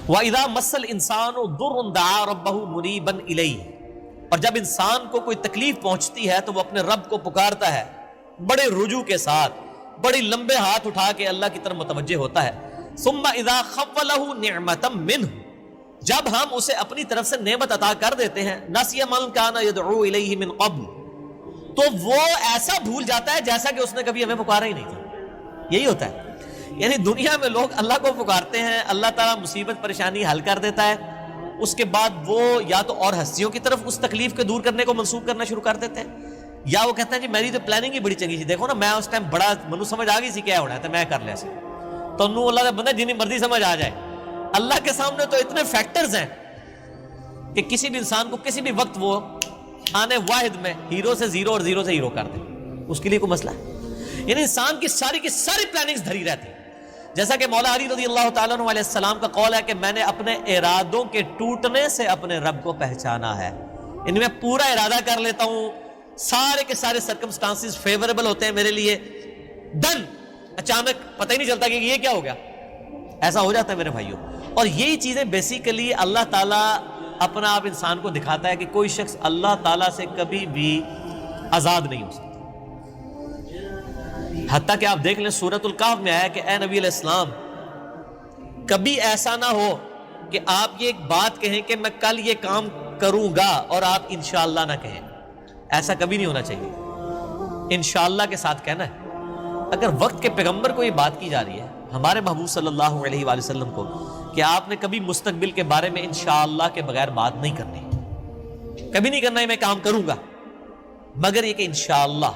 وَإِذَا مَسَّ الْإِنسَانُ ضُرٌّ دَعَا رَبَّهُ مُنِيبًا إِلَيْهِ، اور جب انسان کو کوئی تکلیف پہنچتی ہے تو وہ اپنے رب کو پکارتا ہے بڑے رجوع کے ساتھ، بڑی لمبے ہاتھ اٹھا کے اللہ کی طرف متوجہ ہوتا ہے۔ ثُمَّ إِذَا خَوَّلَهُ نِعْمَةً مِّنْهُ، جب ہم اسے اپنی طرف سے نعمت عطا کر دیتے ہیں، نَسِيَ مَن كَانَ يَدْعُو إِلَيْهِ مِن قَبْلُ، تو وہ ایسا بھول جاتا ہے جیسا کہ اس نے کبھی ہمیں پکارا ہی نہیں تھا۔ یہی ہوتا ہے، یعنی دنیا میں لوگ اللہ کو پکارتے ہیں، اللہ تعالیٰ مصیبت پریشانی حل کر دیتا ہے، اس کے بعد وہ یا تو اور ہستیوں کی طرف اس تکلیف کو دور کرنے کو منسوخ کرنا شروع کر دیتے ہیں، یا وہ کہتے ہیں جی میری تو پلاننگ ہی بڑی چنگی سی، دیکھو نا میں اس ٹائم بڑا منو سمجھ آ گئی سی کیا ہونا ہے تو میں کر لیا سی، تو انہوں اللہ کا بندہ جنہیں مرضی سمجھ آ جائے۔ اللہ کے سامنے تو اتنے فیکٹرز ہیں کہ کسی بھی انسان کو کسی بھی وقت وہ آنے واحد میں ہیرو سے زیرو اور زیرو سے ہیرو کر دے، اس کے لیے کوئی مسئلہ ہے؟ یعنی انسان کی ساری پلاننگز دھری رہتی ہیں، جیسا کہ مولا علی رضی اللہ تعالیٰ عنہ علیہ السلام کا قول ہے کہ میں نے اپنے ارادوں کے ٹوٹنے سے اپنے رب کو پہچانا ہے، یعنی میں پورا ارادہ کر لیتا ہوں، سارے کے سارے سرکمسٹانسز فیوریبل ہوتے ہیں میرے لیے، ڈن، اچانک پتہ ہی نہیں چلتا کہ یہ کیا ہو گیا، ایسا ہو جاتا ہے میرے بھائیوں۔ اور یہی چیزیں بیسیکلی اللہ تعالیٰ اپنا آپ انسان کو دکھاتا ہے کہ کوئی شخص اللہ تعالیٰ سے کبھی بھی آزاد نہیں ہو سکتا، حتیٰ کہ آپ دیکھ لیں سورۃ الکہف میں آیا کہ اے نبی علیہ السلام کبھی ایسا نہ ہو کہ آپ یہ ایک بات کہیں کہ میں کل یہ کام کروں گا اور آپ انشاءاللہ نہ کہیں، ایسا کبھی نہیں ہونا چاہیے، انشاءاللہ کے ساتھ کہنا ہے۔ اگر وقت کے پیغمبر کو یہ بات کی جا رہی ہے، ہمارے محبوب صلی اللہ علیہ وآلہ وسلم کو، کہ آپ نے کبھی مستقبل کے بارے میں انشاءاللہ کے بغیر بات نہیں کرنی، کبھی نہیں کرنا ہے میں کام کروں گا، مگر یہ کہ انشاءاللہ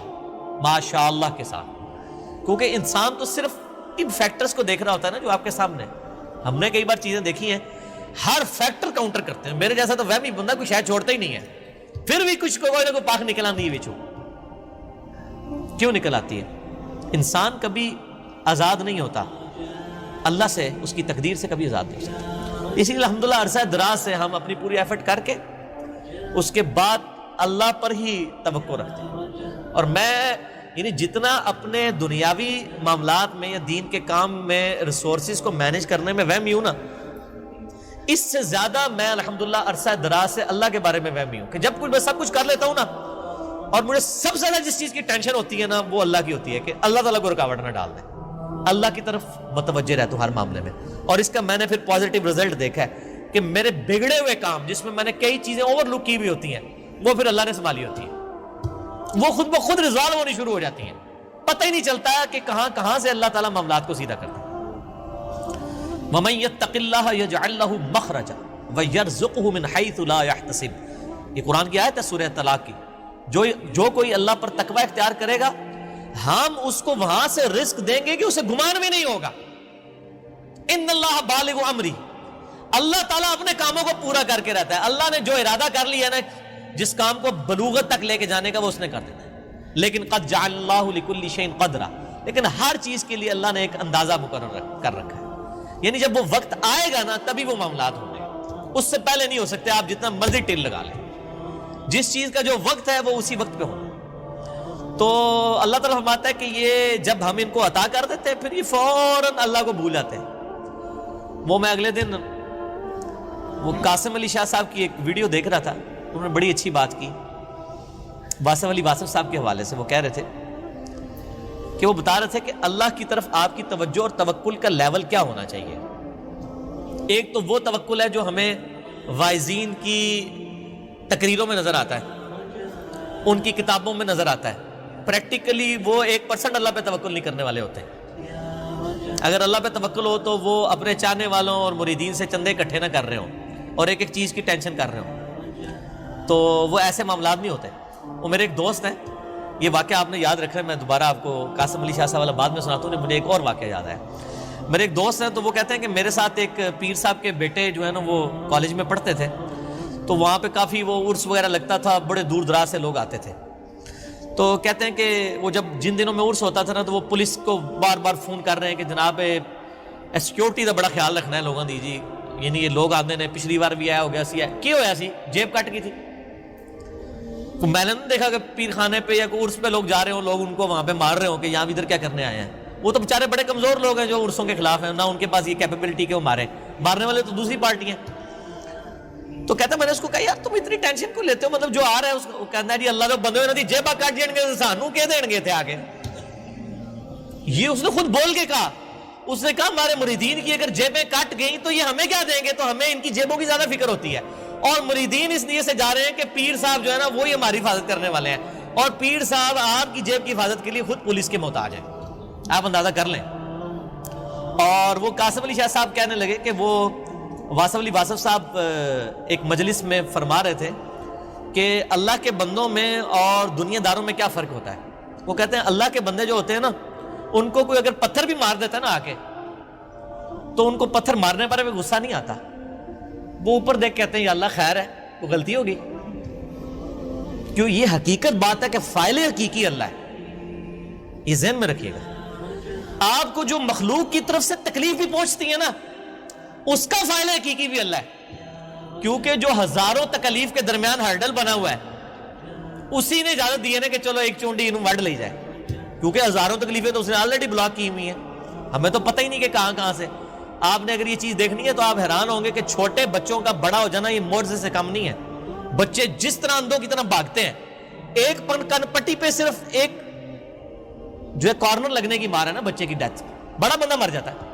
ماشاءاللہ کے ساتھ، کیونکہ انسان تو صرف ان فیکٹرز کو دیکھ رہا ہوتا ہے نا جو آپ کے سامنے۔ ہم نے کئی بار چیزیں دیکھی ہیں، ہر فیکٹر کاؤنٹر کرتے ہیں، میرے جیسا تو وہمی بندہ کوئی شاید چھوڑتا ہی نہیں ہے، پھر بھی کچھ کوئی نہ کوئی پاک نکل آتی ہے بچوں، کیوں نکل آتی ہے؟ انسان کبھی آزاد نہیں ہوتا اللہ سے، اس کی تقدیر سے کبھی آزاد نہیں ہو سکتا۔ اسی لیے الحمدللہ عرصہ دراز سے ہم اپنی پوری ایفرٹ کر کے اس کے بعد اللہ پر ہی توقع رکھتے ہیں، اور میں یعنی جتنا اپنے دنیاوی معاملات میں یا دین کے کام میں ریسورسز کو مینیج کرنے میں وہمی ہوں نا، اس سے زیادہ میں الحمدللہ عرصہ دراز سے اللہ کے بارے میں وہمی ہوں کہ جب کچھ میں سب کچھ کر لیتا ہوں نا، اور مجھے سب سے زیادہ جس چیز کی ٹینشن ہوتی ہے نا وہ اللہ کی ہوتی ہے کہ اللہ تعالیٰ کو رکاوٹ نہ ڈال دیں، اللہ کی طرف متوجہ رہتا ہوں ہر معاملے میں۔ اور اس کا میں نے پھر پازیٹیو رزلٹ دیکھا ہے کہ میرے بگڑے ہوئے کام جس میں نے کئی چیزیں اوور لک کی بھی ہوتی ہیں، وہ پھر اللہ نے سنبھالی ہوتی ہیں، وہ خود بخود ریزالو ہونی شروع ہو جاتی ہیں، پتہ ہی نہیں چلتا کہ کہاں سے اللہ تعالیٰ معاملات کو سیدھا کرتا ہے۔ وَمَن يَتَّقِ اللَّهَ يَجْعَل لَّهُ مَخْرَجًا وَيَرْزُقْهُ مِنْ حَيْثُ لَا يَحْتَسِبُ، یہ قرآن کی آیت ہے سورہ طلاق کی، جو کوئی اللہ پر تقوی اختیار کرے گا ہم اس کو وہاں سے رزق دیں گے کہ اسے گمان بھی نہیں ہوگا۔ ان اللہ بالغ امری، اللہ تعالیٰ اپنے کاموں کو پورا کر کے رہتا ہے، اللہ نے جو ارادہ کر لیا نا جس کام کو بلوغت تک لے کے جانے کا وہ اس نے کر دیتا ہے، لیکن قد جعل اللہ لکل شیء قدرا، لیکن ہر چیز کے لیے اللہ نے ایک اندازہ مقرر کر رکھا ہے، یعنی جب وہ وقت آئے گا نا تبھی وہ معاملات ہوں گے، اس سے پہلے نہیں ہو سکتے، آپ جتنا مرضی ٹل لگا لیں، جس چیز کا جو وقت ہے وہ اسی وقت پہ ہونا۔ تو اللہ تعالیٰ فرماتا ہے کہ یہ جب ہم ان کو عطا کر دیتے ہیں پھر یہ فوراً اللہ کو بھول جاتے ہیں۔ وہ میں اگلے دن وہ قاسم علی شاہ صاحب کی ایک ویڈیو دیکھ رہا تھا، انہوں نے بڑی اچھی بات کی واسف علی واسف صاحب کے حوالے سے، وہ کہہ رہے تھے کہ وہ بتا رہے تھے کہ اللہ کی طرف آپ کی توجہ اور توکل کا لیول کیا ہونا چاہیے۔ ایک تو وہ توکل ہے جو ہمیں واعظین کی تقریروں میں نظر آتا ہے، ان کی کتابوں میں نظر آتا ہے، پریکٹیکلی وہ 1% اللہ پہ توکل نہیں کرنے والے ہوتے ہیں۔ اگر اللہ پہ توکل ہو تو وہ اپنے چاہنے والوں اور مریدین سے چندے اکٹھے نہ کر رہے ہوں اور ایک ایک چیز کی ٹینشن کر رہے ہوں، تو وہ ایسے معاملات نہیں ہوتے۔ وہ میرے ایک دوست ہیں، یہ واقعہ آپ نے یاد رکھا ہے، میں دوبارہ آپ کو قاسم علی شاہ صاحب والا بعد میں سناتا ہوں، مجھے ایک اور واقعہ یاد ہے۔ میرے ایک دوست ہیں تو وہ کہتے ہیں کہ میرے ساتھ ایک پیر صاحب کے بیٹے جو ہے نا وہ کالج میں پڑھتے تھے، تو وہاں پہ کافی وہ عرس وغیرہ لگتا تھا، بڑے دور دراز سے لوگ آتے تھے، تو کہتے ہیں کہ وہ جب جن دنوں میں عرس ہوتا تھا نا تو وہ پولیس کو بار بار فون کر رہے ہیں کہ جناب سیکیورٹی کا بڑا خیال رکھنا ہے لوگوں دی جی، یعنی یہ لوگ آتے ہیں، پچھلی بار بھی آیا ہو گیا سی ہے، کی ہویا سی جیب کٹ گئی تھی، میں نے نہیں دیکھا کہ پیر خانے پہ یا عرس پہ لوگ جا رہے ہوں، لوگ ان کو وہاں پہ مار رہے ہوں کہ یہاں ادھر کیا کرنے آئے ہیں، وہ تو بیچارے بڑے کمزور لوگ ہیں جو عرسوں کے خلاف ہیں، نہ ان کے پاس یہ کیپیبلٹی کہ وہ مارنے والے تو دوسری پارٹی ہیں. تو کہتا ہے میں نے اس کو کہا یار تم اتنی ٹینشن کیوں لیتے ہو، مطلب جو آ رہا ہے اس کو کہنا ہے جی اللہ تو بندے ہوئے جیبا کٹ جائیں گے سانو کہہ دیں گے تھے آگے. یہ اس نے خود بول کے کہا، اس نے کہا ہمارے مریدین کی اگر جیبیں کٹ گئیں تو یہ ہمیں کیا دیں گے، تو ہمیں ان کی جیبوں کی زیادہ فکر ہوتی ہے. اور مریدین اس لیے سے جا رہے ہیں کہ پیر صاحب جو ہے نا وہی ہماری حفاظت کرنے والے ہیں، اور پیر صاحب آپ کی جیب کی حفاظت کے لیے خود پولیس کے محتاج ہیں، آپ اندازہ کر لیں. اور وہ قاسم علی شاہ صاحب کہنے لگے کہ وہ واصف علی واصف صاحب ایک مجلس میں فرما رہے تھے کہ اللہ کے بندوں میں اور دنیا داروں میں کیا فرق ہوتا ہے. وہ کہتے ہیں اللہ کے بندے جو ہوتے ہیں نا ان کو کوئی اگر پتھر بھی مار دیتا ہے نا آ کے تو ان کو پتھر مارنے پر بھی غصہ نہیں آتا، وہ اوپر دیکھ کہتے ہیں یا اللہ خیر ہے وہ غلطی ہوگی. کیوں؟ یہ حقیقت بات ہے کہ فاعل حقیقی اللہ ہے، یہ ذہن میں رکھیے گا. آپ کو جو مخلوق کی طرف سے تکلیف بھی پہنچتی ہے نا اس کا فاعل حقیقی بھی اللہ ہے، کیونکہ جو ہزاروں تکلیف کے درمیان ہرڈل بنا ہوا ہے اسی نے اجازت دی ہے نا کہ چلو ایک چونڈی انہوں وڈ لے جائے، کیونکہ ہزاروں تکلیفیں تو اس نے آلریڈی بلاک کی ہوئی ہیں، ہمیں تو پتہ ہی نہیں کہ کہاں کہاں سے. آپ نے اگر یہ چیز دیکھنی ہے تو آپ حیران ہوں گے کہ چھوٹے بچوں کا بڑا ہو جانا یہ معجزے سے کم نہیں ہے. بچے جس طرح اندھوں کی طرح بھاگتے ہیں، ایک کن پٹی پہ صرف ایک جو ہے کارنر لگنے کی مار ہے نا بچے کی ڈیتھ، بڑا بندہ مر جاتا ہے.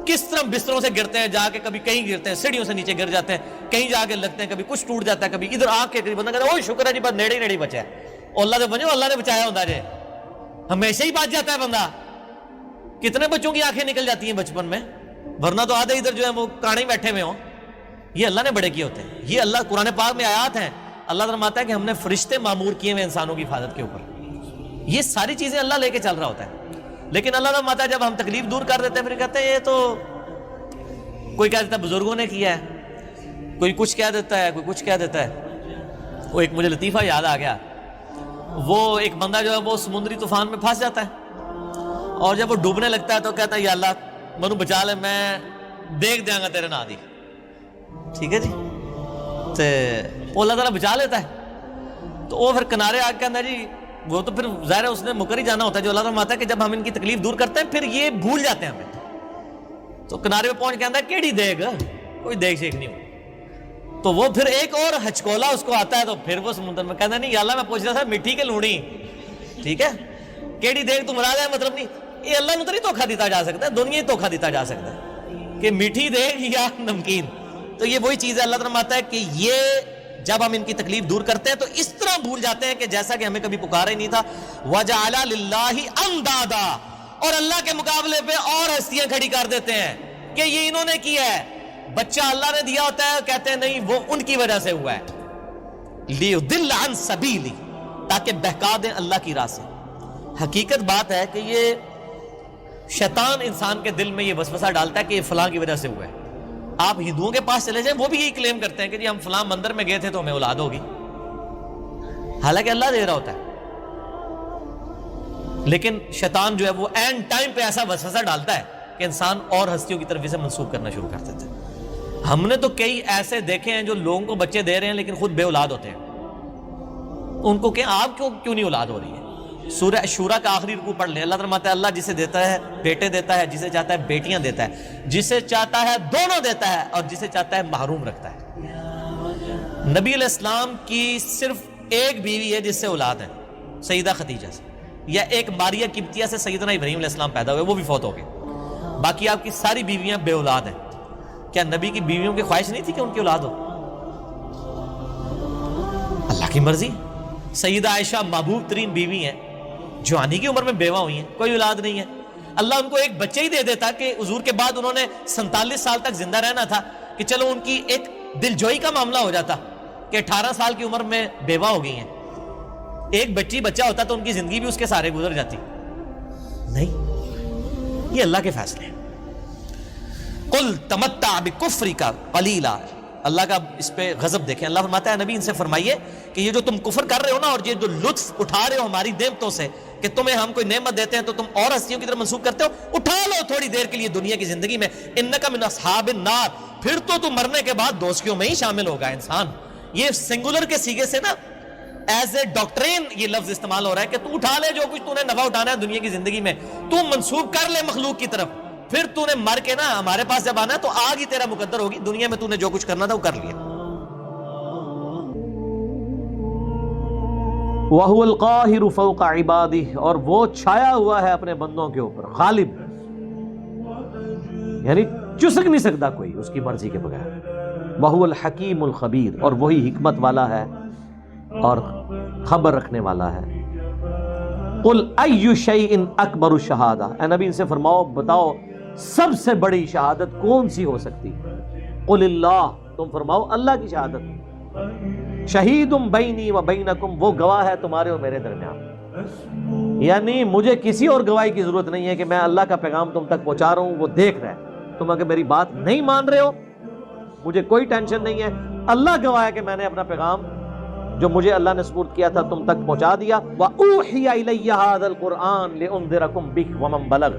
کس طرح بستروں سے گرتے ہیں، جا کے کبھی کہیں گرتے ہیں، سیڑھیوں سے نیچے گر جاتے ہیں، کہیں جا کے لگتے ہیں، کبھی کچھ ٹوٹ جاتا ہے، کبھی ادھر آ کے بندہ کہتا ہے اوہ شکر ہے جی بس نیڑے ہی بچا ہے، اور اللہ سے بنو اللہ نے بچایا ہوتا ہے، ہمیشہ ہی بچ جاتا ہے بندہ. کتنے بچوں کی آنکھیں نکل جاتی ہیں بچپن میں، ورنہ تو آدھے ادھر جو ہے وہ کانے بیٹھے ہوئے ہوں. یہ اللہ نے بڑے کیے ہوتے ہیں. یہ اللہ قرآن پاک میں آیات ہیں، اللہ فرماتا ہے کہ ہم نے فرشتے معمور کیے ہوئے انسانوں کی حفاظت کے اوپر. یہ ساری چیزیں اللہ لے کے چل رہا ہوتا ہے. لیکن اللہ فرماتا ہے جب ہم تکلیف دور کر دیتے ہیں پھر کہتے ہیں یہ تو کوئی کہہ دیتا ہے بزرگوں نے کیا ہے، کوئی کچھ کہہ دیتا ہے، کوئی کچھ کہہ دیتا ہے. وہ ایک مجھے لطیفہ یاد آ گیا، وہ ایک بندہ جو ہے وہ سمندری طوفان میں پھنس جاتا ہے اور جب وہ ڈوبنے لگتا ہے تو کہتا ہے یا اللہ منو بچا لے، میں دیکھ دیا گا تیرے نا دی. ٹھیک ہے جی، تو اللہ تعالیٰ بچا لیتا ہے. تو وہ پھر کنارے آ کے کہتا ہے جی وہ تو پھر ظاہر ہے اس نے مکر ہی جانا ہوتا ہے. جو اللہ تعالیٰ فرماتا ہے کہ جب ہم ان کی تکلیف دور کرتے ہیں پھر یہ بھول جاتے ہیں ہمیں. تو کنارے پہ پہنچ کے کہتا ہے کیڑی دیکھ، کوئی دیکھ شیخ نہیں ہو. تو وہ پھر ایک اور ہچکولا اس کو آتا ہے تو پھر وہ سمندر میں کہتا ہے نہیں یا اللہ میں پوچھ رہا تھا مٹھی کے لونی، ٹھیک ہے کیڑی دیکھ تو مراد ہے مطلب نہیں. یہ اللہ نے تو نہیں دھوکھا دیتا جا سکتا ہے، دنیا ہی دھوکھا دیتا جا سکتا ہے کہ میٹھی دیکھ یا نمکین. تو یہ وہی چیز ہے، اللہ تعالیٰ فرماتا ہے کہ یہ جب ہم ان کی تکلیف دور کرتے ہیں تو اس طرح بھول جاتے ہیں کہ جیسا کہ ہمیں کبھی پکارا ہی نہیں تھا. وَجَعَلَ لِلَّهِ أَنْدَادًا، اور اللہ کے مقابلے پہ اور ہستیاں کھڑی کر دیتے ہیں کہ یہ انہوں نے کیا ہے. بچہ اللہ نے دیا ہوتا ہے، کہتے ہیں نہیں وہ ان کی وجہ سے ہوا ہے. لِيُضِلَّ عَنْ سَبِيلِهِ، تاکہ بہکا دیں اللہ کی راہ سے. حقیقت بات ہے کہ یہ شیطان انسان کے دل میں یہ وسوسہ ڈالتا ہے کہ یہ فلاں کی وجہ سے ہوا ہے. آپ ہندوؤں کے پاس چلے جائیں وہ بھی یہی کلیم کرتے ہیں کہ جی ہم فلاں مندر میں گئے تھے تو ہمیں اولاد ہوگی، حالانکہ اللہ دے رہا ہوتا ہے. لیکن شیطان جو ہے وہ اینڈ ٹائم پہ ایسا وسوسہ ڈالتا ہے کہ انسان اور ہستیوں کی طرف اسے منسوخ کرنا شروع کر دیتے ہیں. ہم نے تو کئی ایسے دیکھے ہیں جو لوگوں کو بچے دے رہے ہیں لیکن خود بے اولاد ہوتے ہیں. ان کو کہ آپ کیوں نہیں اولاد ہو رہی ہے. سورہ شورا کا آخری رکوع پڑھ لیں، اللہ فرماتا ہے اللہ جسے دیتا ہے بیٹے دیتا ہے، جسے چاہتا ہے بیٹیاں دیتا ہے، جسے چاہتا ہے دونوں دیتا ہے، اور جسے چاہتا ہے محروم رکھتا ہے. نبی علیہ السلام کی صرف ایک بیوی ہے جس سے اولاد ہے، سیدہ خدیجہ سے، یا ایک ماریہ قبطیہ سے سیدنا ابراہیم علیہ السلام پیدا ہوئے، وہ بھی فوت ہو گئے. باقی آپ کی ساری بیویاں بے اولاد ہیں. کیا نبی کی بیویوں کی خواہش نہیں تھی کہ ان کی اولاد ہو؟ اللہ کی مرضی. سیدہ عائشہ محبوب ترین بیوی ہیں، جوانی کی عمر میں بیوہ ہوئی ہیں، کوئی اولاد نہیں ہے. اللہ ان کو ایک بچے ہی دے دیتا کہ حضور کے بعد انہوں نے 47 سال تک زندہ رہنا تھا کہ چلو ان کی ایک دل جوئی کا معاملہ ہو جاتا کہ 18 سال کی عمر میں بیوہ ہو گئی ہیں. ایک بچہ ہوتا تو ان کی زندگی بھی اس کے سارے گزر جاتی. نہیں، یہ اللہ کے فیصلے ہیں. قل تمتع بکفرک قلیلا، اللہ کا اس پہ غضب دیکھیں. اللہ فرماتا ہے نبی ان سے فرمائیے کہ یہ جو تم کفر کر رہے ہو نا اور یہ جو لطف اٹھا رہے ہو ہماری نعمتوں سے کہ تمہیں ہم کوئی نعمت دیتے ہیں تو تم اور ہستیوں کی طرف منسوخ کرتے ہو، اٹھا لو تھوڑی دیر کے لیے دنیا کی زندگی میں. انک من اصحاب النار، پھر تو تم مرنے کے بعد دوزخیوں میں ہی شامل ہوگا انسان. یہ سنگولر کے سیگے سے نا ایز اے ڈاکٹرین یہ لفظ استعمال ہو رہا ہے کہ تو اٹھا لے جو کچھ تو نے نفع اٹھانا ہے دنیا کی زندگی میں، تو منسوب کر لے مخلوق کی طرف، پھر تو نے مر کے نا ہمارے پاس جب آنا ہے تو آگ ہی تیرا مقدر ہوگی، دنیا میں تو نے جو کچھ کرنا تھا وہ کر لیا۔ وَهُوَ الْقَاهِرُ فَوْقَ عِبَادِهِ، اور وہ چھایا ہوا ہے اپنے بندوں کے اوپر، غالب، یعنی چسک نہیں سکتا کوئی اس کی مرضی کے بغیر۔ وَهُوَ الْحَكِيمُ الْخَبِيرُ، اور وہی حکمت والا ہے اور خبر رکھنے والا ہے۔ قُلْ أَيُّ شَيْءٍ أَكْبَرُ الشَّهَادَةِ، اے نبی ان سے فرماؤ بتاؤ سب سے بڑی شہادت کون سی ہو سکتی؟ قُلِ اللَّهُ، تم فرماؤ اللہ کی شہادت۔ شہیدٌ بینی و بینکم، وہ گواہ ہے تمہارے اور میرے درمیان، یعنی مجھے کسی اور گواہی کی ضرورت نہیں ہے کہ میں اللہ کا پیغام تم تک پہنچا رہا ہوں، وہ دیکھ رہا ہے، تم اگر میری بات نہیں مان رہے ہو مجھے کوئی ٹینشن نہیں ہے، اللہ گواہ ہے کہ میں نے اپنا پیغام جو مجھے اللہ نے سپرد کیا تھا تم تک پہنچا دیا۔ وَأُوحِيَ إِلَيَّ هَذَا الْقُرْآنُ لِأُنذِرَكُم بِهِ وَمَن بَلَغَ،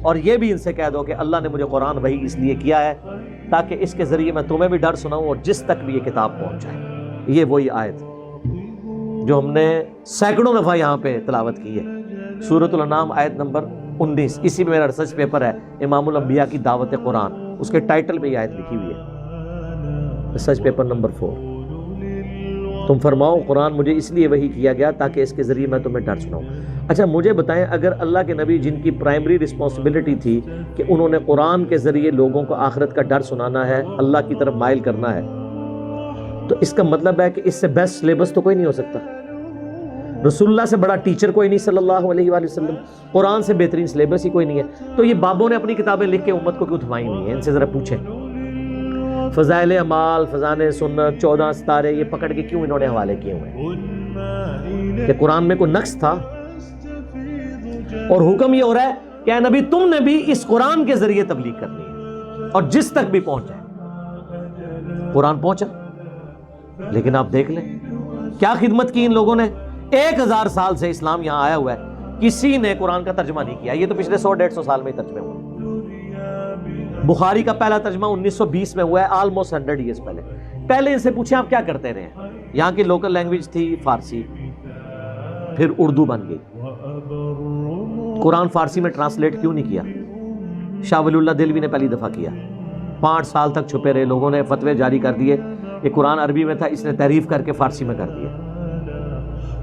اور یہ بھی ان سے کہہ دو کہ اللہ نے مجھے قرآن وحی اس لیے کیا ہے تاکہ اس کے ذریعے میں تمہیں بھی ڈر سناؤں اور جس تک بھی یہ کتاب پہنچ جائے۔ یہ وہی آیت جو ہم نے سینکڑوں دفعہ یہاں پہ تلاوت کی ہے، سورۃ الانعام آیت نمبر 19، اسی میں میرا ریسرچ پیپر ہے امام الانبیاء کی دعوت قرآن، اس کے ٹائٹل پہ یہ آیت لکھی ہوئی ہے، ریسرچ پیپر نمبر 4۔ تم فرماؤ قرآن مجھے اس لیے وحی کیا گیا تاکہ اس کے ذریعے میں تمہیں ڈر سناؤں۔ اچھا مجھے بتائیں، اگر اللہ کے نبی جن کی پرائمری رسپانسبلٹی تھی کہ انہوں نے قرآن کے ذریعے لوگوں کو آخرت کا ڈر سنانا ہے، اللہ کی طرف مائل کرنا ہے، تو اس کا مطلب ہے کہ اس سے بیسٹ سلیبس تو کوئی نہیں ہو سکتا، رسول اللہ سے بڑا ٹیچر کوئی نہیں صلی اللہ علیہ وآلہ وسلم، قرآن سے بہترین سلیبس ہی کوئی نہیں ہے، تو یہ بابوں نے اپنی کتابیں لکھ کے امت کو کیوں تھمائی ہوئی ہیں؟ ان سے ذرا پوچھیں۔ فضائل اعمال، فضائل سنت، 14 ستارے، یہ پکڑ کے کیوں انہوں نے حوالے کیے ہوئے ہیں؟ کہ قرآن میں کوئی نقص تھا؟ اور حکم یہ ہو رہا ہے کہ اے نبی تم نے بھی اس قرآن کے ذریعے تبلیغ کرنی ہے اور جس تک بھی پہنچے۔ قرآن پہنچا، لیکن آپ دیکھ لیں کیا خدمت کی ان لوگوں نے۔ 1000 سال سے اسلام یہاں آیا ہوا ہے، کسی نے قرآن کا ترجمہ نہیں کیا، یہ تو پچھلے 100-150 سال میں ہی ترجمے ہوئے۔ بخاری کا پہلا ترجمہ 1920 میں ہوا ہے، آلموسٹ 100 ایئرز پہلے۔ پہلے ان سے پوچھیں آپ کیا کرتے رہے ہیں؟ یہاں کی لوکل لینگویج تھی فارسی، پھر اردو بن گئی۔ قرآن فارسی میں ٹرانسلیٹ کیوں نہیں کیا؟ شاہ ولی اللہ دہلوی نے پہلی دفعہ کیا، 5 سال تک چھپے رہے، لوگوں نے فتوے جاری کر دیے کہ قرآن عربی میں تھا، اس نے تحریف کر کے فارسی میں کر دیا،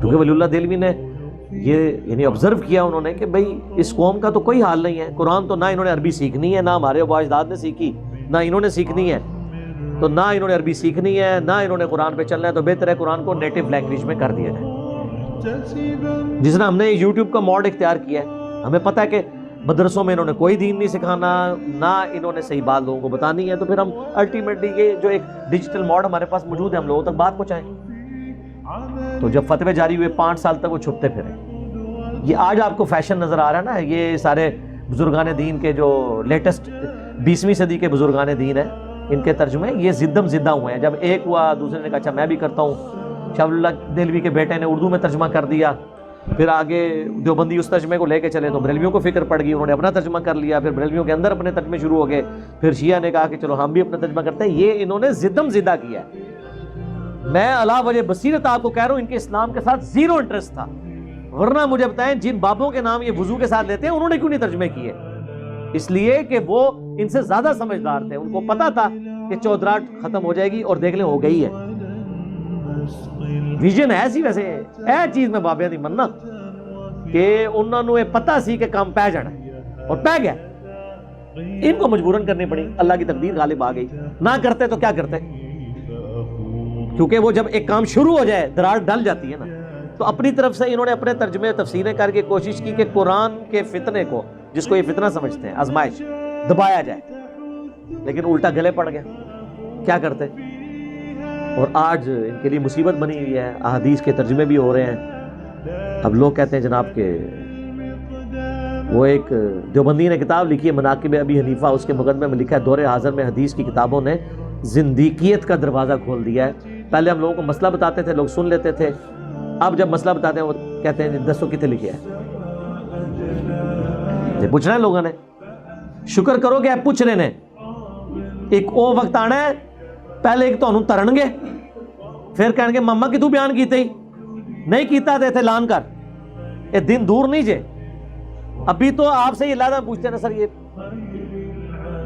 کیونکہ ولی اللہ دہلوی نے یہ یعنی آبزرو کیا انہوں نے کہ بھئی اس قوم کا تو کوئی حال نہیں ہے، قرآن تو نہ انہوں نے عربی سیکھنی ہے، نہ ہمارے آباء اجداد نے سیکھی، نہ انہوں نے سیکھنی ہے، تو نہ انہوں نے عربی سیکھنی ہے، نہ انہوں نے قرآن پہ چلنا ہے، تو بہتر ہے قرآن کو نیٹو لینگویج میں کر دیا جائے۔ جس نے ہم نے یوٹیوب کا موڈ اختیار کیا ہے، ہمیں پتہ ہے کہ مدرسوں میں انہوں نے کوئی دین نہیں سکھانا، نہ انہوں نے صحیح بات لوگوں کو بتانی ہے، تو پھر ہم الٹیمیٹلی یہ جو ایک ڈیجیٹل موڈ ہمارے پاس موجود ہے ہم لوگوں تک بات پہنچائیں۔ تو جب فتوے جاری ہوئے 5 سال تک وہ چھپتے پھرے۔ یہ آج آپ کو فیشن نظر آ رہا ہے نا، یہ سارے بزرگان دین کے جو لیٹسٹ 20ویں صدی کے بزرگان دین ہیں، ان کے ترجمے یہ زدم زدہ ہوئے ہیں۔ جب ایک ہوا دوسرے نے کہا اچھا میں بھی کرتا ہوں، شاہ ولی اللہ دہلوی کے بیٹے نے اردو میں ترجمہ کر دیا، پھر آگے دیوبندی اس ترجمے کو لے کے چلے تو بریلویوں کو فکر پڑ گئی، انہوں نے اپنا ترجمہ کر لیا، پھر بریلویوں کے اندر اپنے ترجمے شروع ہو گئے، پھر شیعہ نے کہا کہ چلو ہم بھی اپنا ترجمہ کرتے ہیں۔ یہ انہوں نے زدم زدہ کیا ہے۔ میں علا وجہ بصیرت آپ کو کہہ رہا ہوں، ان کے اسلام کے ساتھ زیرو انٹرسٹ تھا، ورنہ مجھے بتائیں جن بابوں کے نام یہ وضو کے ساتھ لیتے ہیں انہوں نے کیوں نہیں ترجمے کیے؟ اس لیے کہ وہ ان سے زیادہ سمجھدار تھے، ان کو پتا تھا کہ چودراہٹ ختم ہو جائے گی، اور دیکھ لیں ہو گئی ہے۔ ویژن ایسی ویسے اے چیز میں بابیاں دی مننا کہ انہوں نے پتا سی کہ کام پہ جانا اور پہ گیا، ان کو مجبوراً کرنی پڑی، اللہ کی تقدیر غالب آ گئی۔ نہ کرتے تو کیا کرتے؟ کیونکہ وہ جب ایک کام شروع ہو جائے دراڑ ڈل جاتی ہے نا، تو اپنی طرف سے انہوں نے اپنے ترجمے تفسیریں کر کے کوشش کی کہ قرآن کے فتنے کو، جس کو یہ فتنہ سمجھتے ہیں آزمائش، دبایا جائے، لیکن الٹا گلے پڑ گیا۔ کیا کرتے؟ اور آج ان کے لیے مصیبت بنی ہوئی ہے، احادیث کے ترجمے بھی ہو رہے ہیں۔ اب لوگ کہتے ہیں جناب کہ وہ ایک دیوبندی نے کتاب لکھی ہے مناقب ابی حنیفہ، اس کے مقدمے میں لکھا ہے دور حاضر میں حدیث کی کتابوں نے زندیقیت کا دروازہ کھول دیا ہے۔ پہلے ہم لوگوں کو مسئلہ بتاتے تھے، لوگ سن لیتے تھے، اب جب مسئلہ بتاتے ہیں وہ کہتے ہیں دسو کتنے لکھے ہے۔ یہ پوچھنا ہے لوگوں نے، شکر کرو کہ پوچھ رہے نے۔ ایک او وقت آنا ہے پہلے ایک تو ترن گے، پھر کہیں گے مما کی تو بیان کیتے ہی نہیں کیتا دے تھے لان کر، یہ دن دور نہیں جے. ابھی تو آپ سے یہ لادہ پوچھتے ہیں نا سر، یہ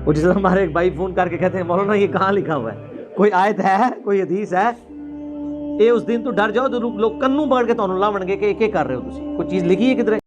وہ جس طرح ہمارے ایک بھائی فون کر کے کہتے ہیں مولانا یہ کہاں لکھا ہوا ہے، کوئی آیت ہے، کوئی حدیث ہے؟ اے اس دن تو ڈر جاؤ تو لوگ کنوں پکڑ کے تانوں لاون گے کہ کر رہے ہو تسی، کوئی چیز لکھی ہے کدھر؟